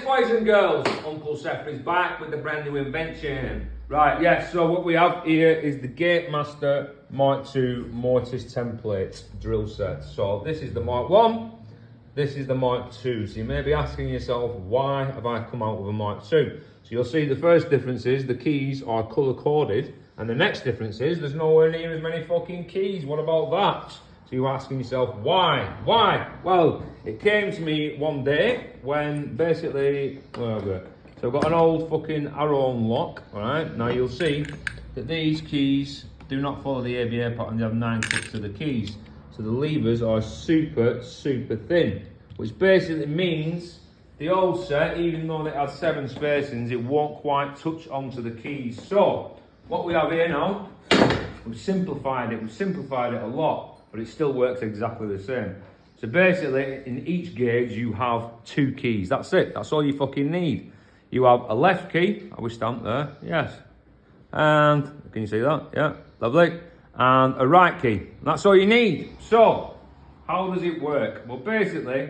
boys and girls, Uncle Seth is back with the brand new invention. Right, yes, so what we have here is the Gatemaster MKII mortice template drill set. So this is the Mark 1, this is the Mark 2. So you may be asking yourself, why have I come out with a Mark 2? So you'll see the first difference is the keys are colour coded, and the next difference is there's nowhere near as many fucking keys. What about that? So you're asking yourself, why? Why? Well, it came to me one day when basically, so I've got an old fucking Arrow lock, right? Now you'll see that these keys do not follow the ABA pattern, they have 9 clicks to the keys. So the levers are super, super thin, which basically means the old set, even though it had 7 spacings, it won't quite touch onto the keys. So what we have here now, we've simplified it a lot. But it still works exactly the same. So basically, in each gauge, you have 2 keys. That's it. That's all you fucking need. You have a left key. Are we stamped there? Yes. And, can you see that? Yeah, lovely. And a right key. And that's all you need. So, how does it work? Well, basically,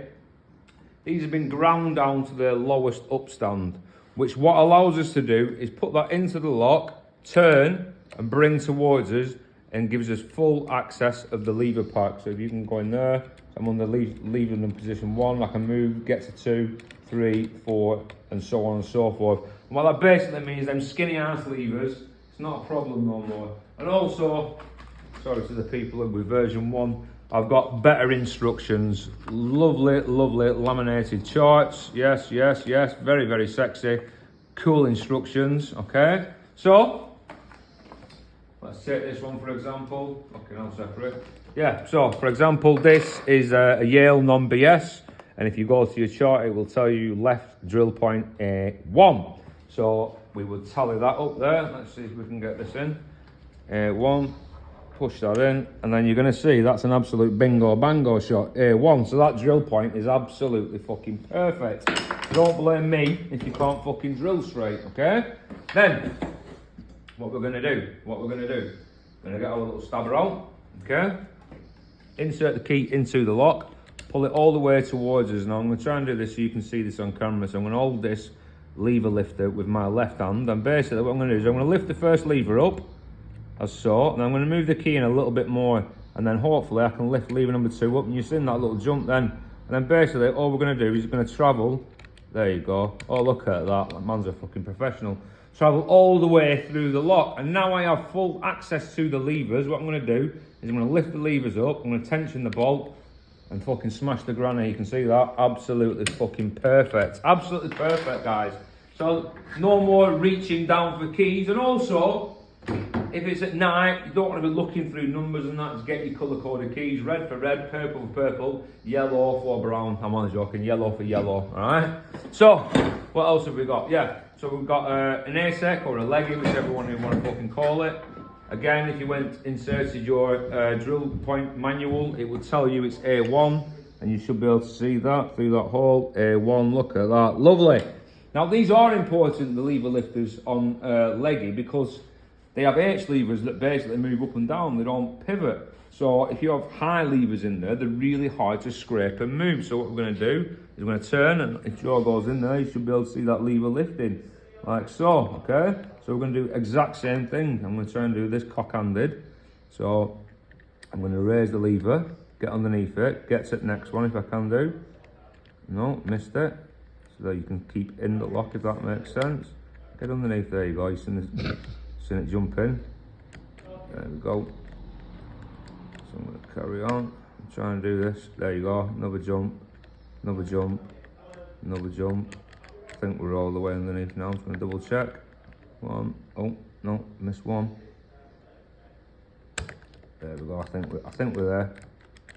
these have been ground down to their lowest upstand, which what allows us to do is put that into the lock, turn, and bring towards us, and gives us full access of the lever pack. So if you can go in there, I'm on the lever in position 1, I can move, get to 2, 3, 4, and so on and so forth. And what that basically means, them skinny ass levers, it's not a problem no more. And also, sorry to the people with version 1, I've got better instructions, lovely, lovely laminated charts. Yes, yes, yes, very, very sexy, cool instructions, okay? So, let's take this one for example. Okay, I'll separate. Yeah, so for example, this is a Yale non-BS, and if you go to your chart, it will tell you left drill point 1. So we would tally that up there. Let's see if we can get this in. 1, push that in, and then you're going to see that's an absolute bingo bango shot. A1. So that drill point is absolutely fucking perfect. Don't blame me if you can't fucking drill straight. Okay. Then, what we're going to do, we're going to get our little stabber out, okay? Insert the key into the lock, pull it all the way towards us. Now I'm going to try and do this so you can see this on camera. So I'm going to hold this lever lifter with my left hand, and basically what I'm going to do is I'm going to lift the first lever up, as so, and I'm going to move the key in a little bit more, and then hopefully I can lift lever number 2 up, and you've seen that little jump then. And then basically all we're going to do is we're going to travel, there you go, oh look at that man's a fucking professional. Travel all the way through the lock, and now I have full access to the levers. What I'm going to do is I'm going to lift the levers up, I'm going to tension the bolt and fucking smash the granny. You can see that, absolutely fucking perfect, absolutely perfect guys. So no more reaching down for keys, and also if it's at night you don't want to be looking through numbers and that, just get your colour coded keys, red for red, purple for purple, yellow for brown, I'm only joking, yellow for yellow. Alright, so what else have we got? Yeah, so we've got an ASEC or a leggy, whichever one you want to fucking call it. Again, if you inserted your drill point manual, it would tell you it's A1, and you should be able to see that through that hole. A1, look at that, lovely. Now these are important, the lever lifters on leggy, because they have H levers that basically move up and down, they don't pivot. So if you have high levers in there, they're really hard to scrape and move. So what we're going to do is we're going to turn, and if your goes in there, you should be able to see that lever lifting, like so, okay? So we're going to do exact same thing. I'm going to try and do this cock-handed. So I'm going to raise the lever, get underneath it, get to the next one if I can do. No, missed it. So that you can keep in the lock if that makes sense. Get underneath, there you go, you've seen it jump in. There we go. So I'm going to carry on, try and do this. There you go, another jump, another jump, another jump. I think we're all the way underneath now. I'm just going to double check. 1, oh no, missed 1. There we go. I think we're there.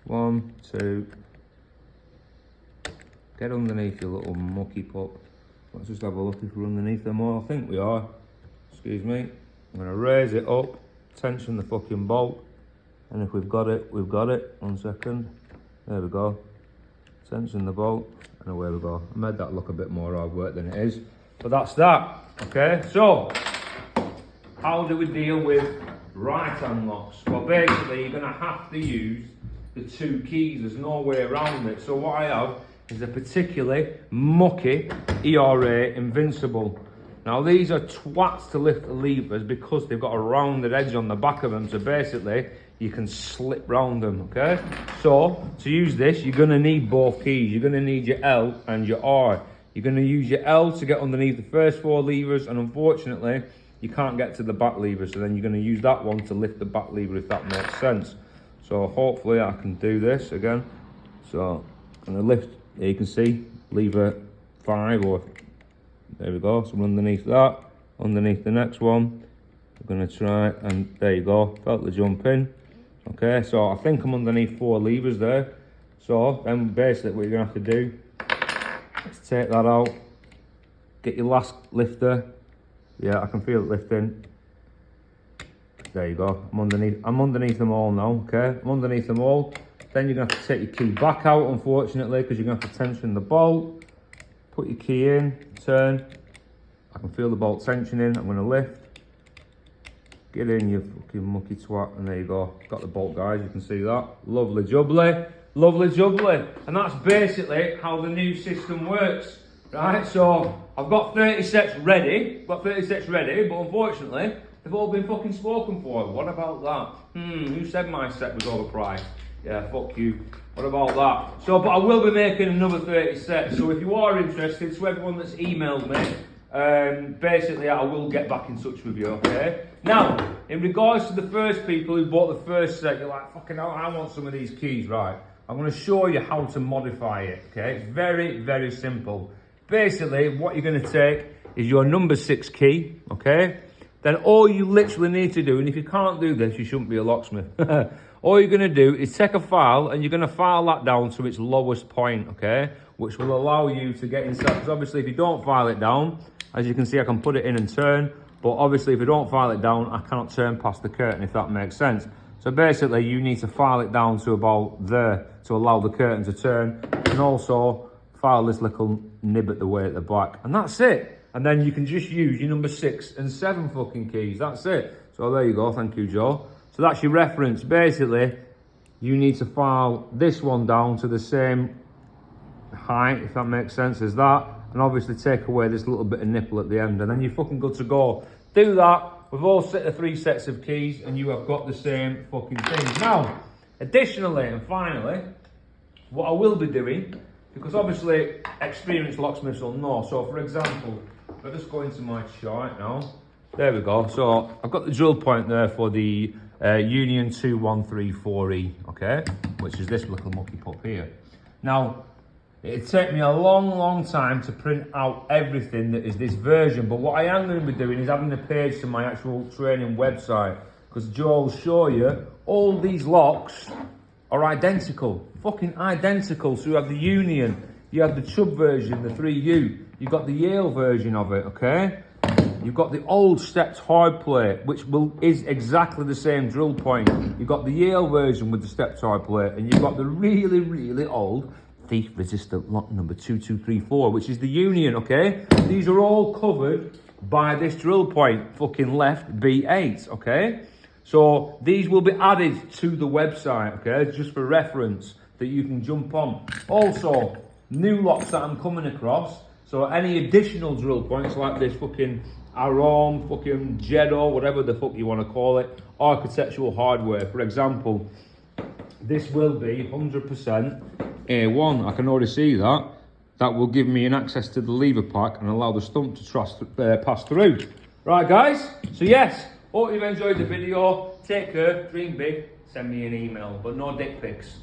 1, 2. Get underneath your little mucky pup. Let's just have a look if we're underneath them all. I think we are. Excuse me. I'm going to raise it up, tension the fucking bolt, and if we've got it, we've got it. 1 second. There we go. Tension the bolt, and away we go. I made that look a bit more hard work than it is, but that's that. Okay, so how do we deal with right hand locks? Well, basically you're going to have to use the 2 keys. There's no way around it. So what I have is a particularly mucky ERA Invincible. Now these are twats to lift the levers because they've got a rounded edge on the back of them, so basically you can slip round them, okay? So to use this, you're going to need both keys. You're going to need your L and your R. You're going to use your L to get underneath the first 4 levers, and unfortunately you can't get to the back lever, so then you're going to use that one to lift the back lever, if that makes sense. So hopefully I can do this again. So I'm going to lift, you can see, lever 5, or there we go. So I'm underneath that, underneath the next one. We're going to try, and there you go, felt the jump in. Okay, so I think I'm underneath 4 levers there. So then basically what you're going to have to do is take that out, get your last lifter. Yeah, I can feel it lifting. There you go, I'm underneath them all now, okay? I'm underneath them all. Then you're going to have to take your key back out, unfortunately, because you're going to have to tension the bolt. Put your key in, turn. I can feel the bolt tensioning. I'm going to lift. Get in, you fucking mucky twat, and there you go. Got the bolt, guys, you can see that. Lovely jubbly, lovely jubbly. And that's basically how the new system works, right? So I've got 30 sets ready, but unfortunately, they've all been fucking spoken for. What about that? Who said my set was overpriced? Yeah, fuck you. What about that? So, but I will be making another 30 sets. So if you are interested, to everyone that's emailed me, basically I will get back in touch with you, okay? Now, in regards to the first people who bought the first set, you're like, fucking hell, I want some of these keys, right? I'm going to show you how to modify it, okay? It's very, very simple. Basically, what you're going to take is your number 6 key, okay? Then all you literally need to do, and if you can't do this, you shouldn't be a locksmith. All you're going to do is take a file, and you're going to file that down to its lowest point, okay? Which will allow you to get inside. Because obviously, if you don't file it down, as you can see, I can put it in and turn. But obviously, if you don't file it down, I cannot turn past the curtain, if that makes sense. So basically, you need to file it down to about there to allow the curtain to turn. And also, file this little nib at the way at the back. And that's it. And then you can just use your number 6 and 7 fucking keys. That's it. So there you go. Thank you, Joe. So that's your reference. Basically, you need to file this one down to the same height, if that makes sense, as that. And obviously take away this little bit of nipple at the end. And then you're fucking good to go. Do that with all 3 sets of keys, and you have got the same fucking thing. Now, additionally and finally, what I will be doing, because obviously experienced locksmiths will know. So for example, I'll just go into my chart now. There we go. So I've got the drill point there for the Union 2134E, okay, which is this little mucky pup here. Now, it'd take me a long time to print out everything that is this version, but what I am going to be doing is having a page to my actual training website, because Joe will show you all these locks are identical, fucking identical. So you have the Union, you have the Chubb version, the 3U, you've got the Yale version of it, okay? You've got the old stepped hard plate, which is exactly the same drill point. You've got the Yale version with the stepped hard plate, and you've got the really old thief resistant lock number 2234, which is the Union, okay? These are all covered by this drill point, fucking left B8, okay? So these will be added to the website, okay? Just for reference that you can jump on. Also, new locks that I'm coming across. So any additional drill points like this fucking Arom, fucking Jeddo, whatever the fuck you want to call it, architectural hardware. For example, this will be 100% A1. I can already see that. That will give me an access to the lever pack and allow the stump to pass through. Right, guys? So yes, hope you've enjoyed the video. Take care, dream big, send me an email, but no dick pics.